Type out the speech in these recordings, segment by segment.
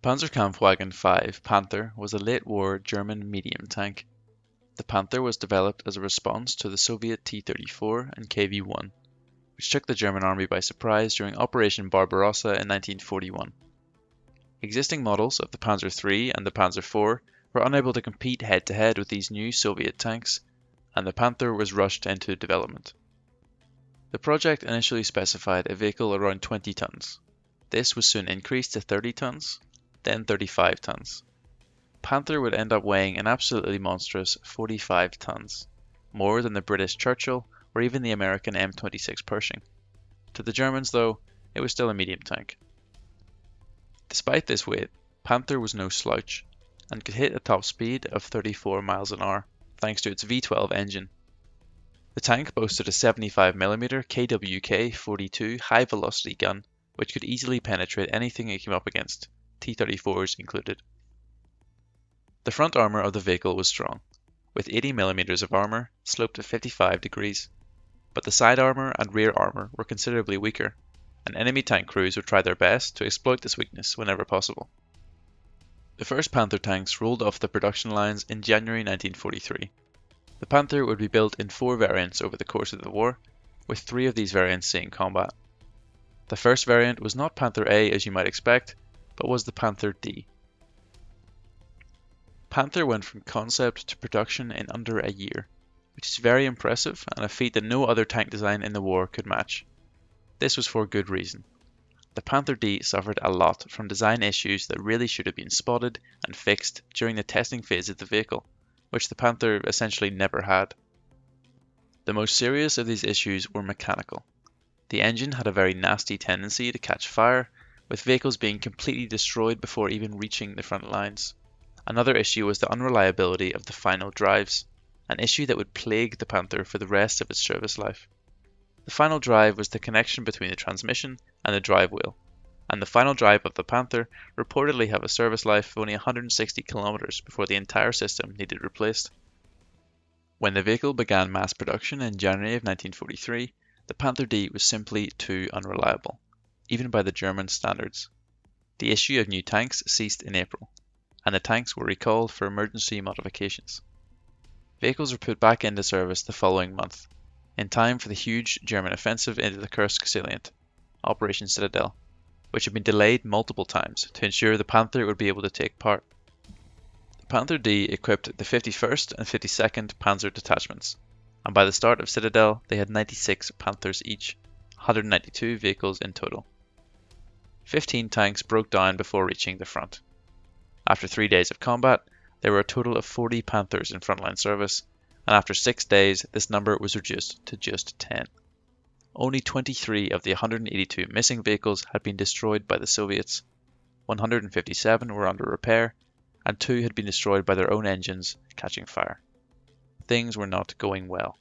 The Panzerkampfwagon 5 Panther was a late-war German medium tank. The Panther was developed as a response to the Soviet T-34 and KV-1, which took the German army by surprise during Operation Barbarossa in 1941. Existing models of the Panzer III and the Panzer IV were unable to compete head-to-head with these new Soviet tanks, and the Panther was rushed into development. The project initially specified a vehicle around 20 tons. This was soon increased to 30 tons, then 35 tons. Panther would end up weighing an absolutely monstrous 45 tons, more than the British Churchill or even the American M26 Pershing. To the Germans, though, it was still a medium tank. Despite this weight, Panther was no slouch, and could hit a top speed of 34 miles an hour, thanks to its V12 engine. The tank boasted a 75mm KWK-42 high-velocity gun, which could easily penetrate anything it came up against, T-34s included. The front armour of the vehicle was strong, with 80mm of armour sloped at 55 degrees, but the side armour and rear armour were considerably weaker, and enemy tank crews would try their best to exploit this weakness whenever possible. The first Panther tanks rolled off the production lines in January 1943. The Panther would be built in 4 variants over the course of the war, with 3 of these variants seeing combat. The first variant was not Panther A as you might expect, but was the Panther D. Panther went from concept to production in under a year, which is very impressive and a feat that no other tank design in the war could match. This was for good reason. The Panther D suffered a lot from design issues that really should have been spotted and fixed during the testing phase of the vehicle, which the Panther essentially never had. The most serious of these issues were mechanical. The engine had a very nasty tendency to catch fire, with vehicles being completely destroyed before even reaching the front lines. Another issue was the unreliability of the final drives, an issue that would plague the Panther for the rest of its service life. The final drive was the connection between the transmission and the drive wheel, and the final drive of the Panther reportedly have a service life of only 160 kilometers before the entire system needed replaced. When the vehicle began mass production in January of 1943, the Panther D was simply too unreliable, even by the German standards. The issue of new tanks ceased in April, and the tanks were recalled for emergency modifications. Vehicles were put back into service the following month, in time for the huge German offensive into the Kursk salient, Operation Citadel, which had been delayed multiple times to ensure the Panther would be able to take part. The Panther D equipped the 51st and 52nd Panzer detachments, and by the start of Citadel they had 96 Panthers each, 192 vehicles in total. 15 tanks broke down before reaching the front. After 3 days of combat, there were a total of 40 Panthers in frontline service, and after 6 days this number was reduced to just 10. Only 23 of the 182 missing vehicles had been destroyed by the Soviets, 157 were under repair, and 2 had been destroyed by their own engines catching fire. Things were not going well.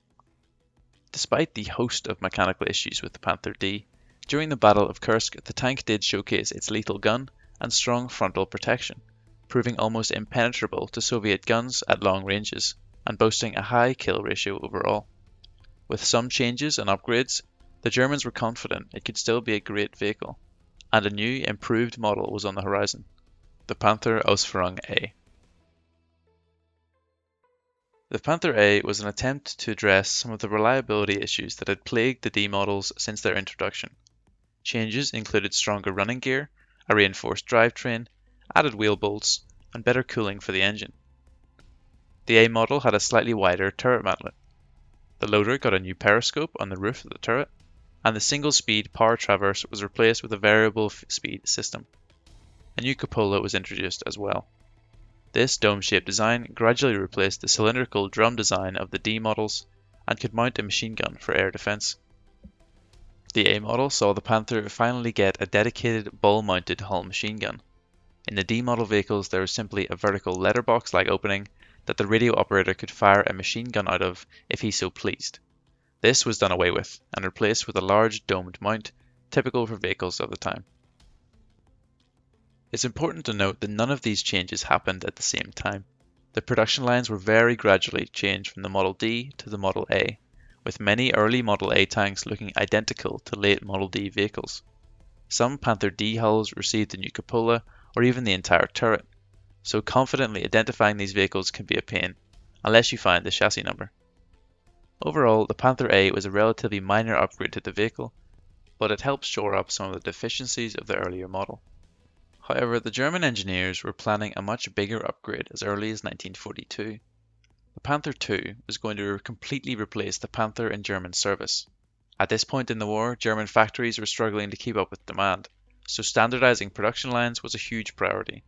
Despite the host of mechanical issues with the Panther D, during the Battle of Kursk the tank did showcase its lethal gun and strong frontal protection, proving almost impenetrable to Soviet guns at long ranges, and boasting a high kill ratio overall. With some changes and upgrades, the Germans were confident it could still be a great vehicle, and a new, improved model was on the horizon, the Panther Osferon A. The Panther A was an attempt to address some of the reliability issues that had plagued the D models since their introduction. Changes included stronger running gear, a reinforced drivetrain, added wheel bolts, and better cooling for the engine. The A model had a slightly wider turret mantlet. The loader got a new periscope on the roof of the turret, and the single-speed power traverse was replaced with a variable speed system. A new cupola was introduced as well. This dome-shaped design gradually replaced the cylindrical drum design of the D models and could mount a machine gun for air defense. The A model saw the Panther finally get a dedicated ball-mounted hull machine gun. In the D model vehicles there was simply a vertical letterbox-like opening that the radio operator could fire a machine gun out of if he so pleased. This was done away with and replaced with a large domed mount, typical for vehicles of the time. It's important to note that none of these changes happened at the same time. The production lines were very gradually changed from the Model D to the Model A, with many early Model A tanks looking identical to late Model D vehicles. Some Panther D hulls received a new cupola or even the entire turret, so confidently identifying these vehicles can be a pain, unless you find the chassis number. Overall, the Panther A was a relatively minor upgrade to the vehicle, but it helps shore up some of the deficiencies of the earlier model. However, the German engineers were planning a much bigger upgrade as early as 1942. The Panther II was going to completely replace the Panther in German service. At this point in the war, German factories were struggling to keep up with demand, so standardizing production lines was a huge priority.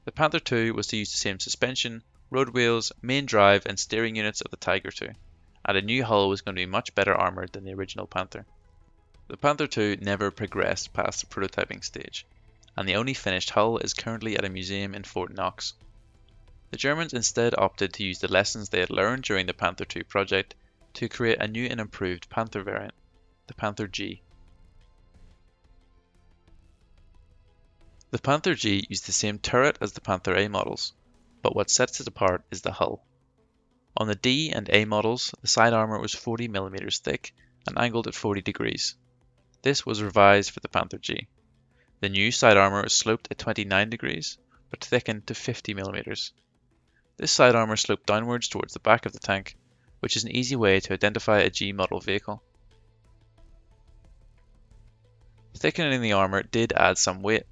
The Panther II was to use the same suspension, road wheels, main drive and steering units of the Tiger II, and a new hull was going to be much better armoured than the original Panther. The Panther II never progressed past the prototyping stage, and the only finished hull is currently at a museum in Fort Knox. The Germans instead opted to use the lessons they had learned during the Panther II project to create a new and improved Panther variant, the Panther G. The Panther G used the same turret as the Panther A models, but what sets it apart is the hull. On the D and A models, the side armour was 40mm thick and angled at 40 degrees. This was revised for the Panther G. The new side armour is sloped at 29 degrees, but thickened to 50mm. This side armour sloped downwards towards the back of the tank, which is an easy way to identify a G model vehicle. Thickening the armour did add some weight,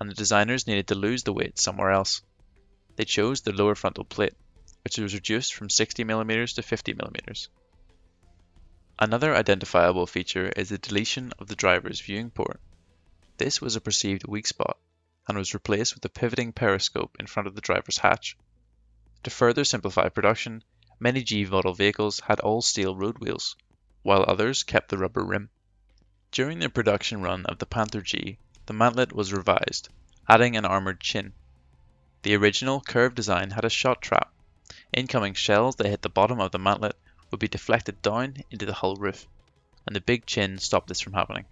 and the designers needed to lose the weight somewhere else. They chose the lower frontal plate, which was reduced from 60mm to 50mm. Another identifiable feature is the deletion of the driver's viewing port. This was a perceived weak spot, and was replaced with a pivoting periscope in front of the driver's hatch. To further simplify production, many G model vehicles had all steel road wheels, while others kept the rubber rim. During the production run of the Panther G, the mantlet was revised, adding an armoured chin. The original curved design had a shot trap. Incoming shells that hit the bottom of the mantlet would be deflected down into the hull roof, and the big chin stopped this from happening.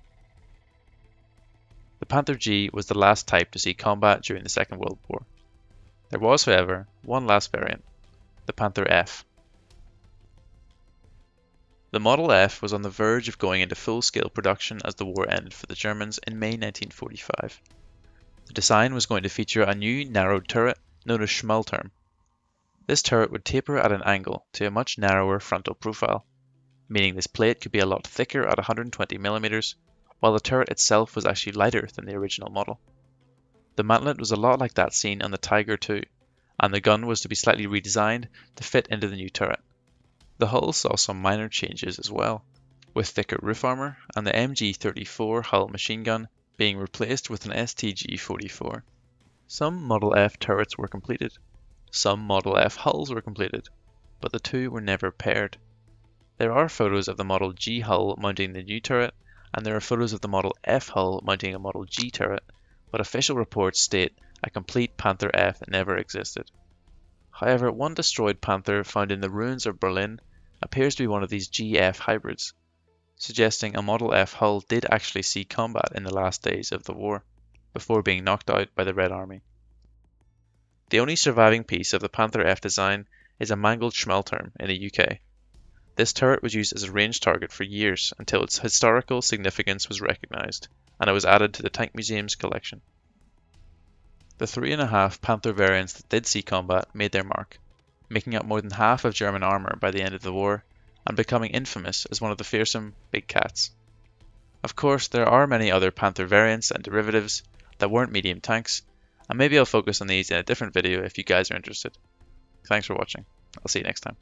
The Panther G was the last type to see combat during the Second World War. There was, however, one last variant, the Panther F. The Model F was on the verge of going into full-scale production as the war ended for the Germans in May 1945. The design was going to feature a new narrowed turret known as Schmalturm. This turret would taper at an angle to a much narrower frontal profile, meaning this plate could be a lot thicker at 120mm, while the turret itself was actually lighter than the original model. The mantlet was a lot like that seen on the Tiger II, and the gun was to be slightly redesigned to fit into the new turret. The hull saw some minor changes as well, with thicker roof armour and the MG-34 hull machine gun being replaced with an STG-44. Some Model F turrets were completed, some Model F hulls were completed, but the two were never paired. There are photos of the Model G hull mounting the new turret, and there are photos of the Model F hull mounting a Model G turret, but official reports state a complete Panther F never existed. However, one destroyed Panther found in the ruins of Berlin appears to be one of these GF hybrids, suggesting a Model F hull did actually see combat in the last days of the war, before being knocked out by the Red Army. The only surviving piece of the Panther F design is a mangled Schmalturm in the UK. This turret was used as a range target for years until its historical significance was recognised, and it was added to the Tank Museum's collection. The 3.5 Panther variants that did see combat made their mark, making up more than half of German armour by the end of the war, and becoming infamous as one of the fearsome big cats. Of course, there are many other Panther variants and derivatives that weren't medium tanks, and maybe I'll focus on these in a different video if you guys are interested. Thanks for watching. I'll see you next time.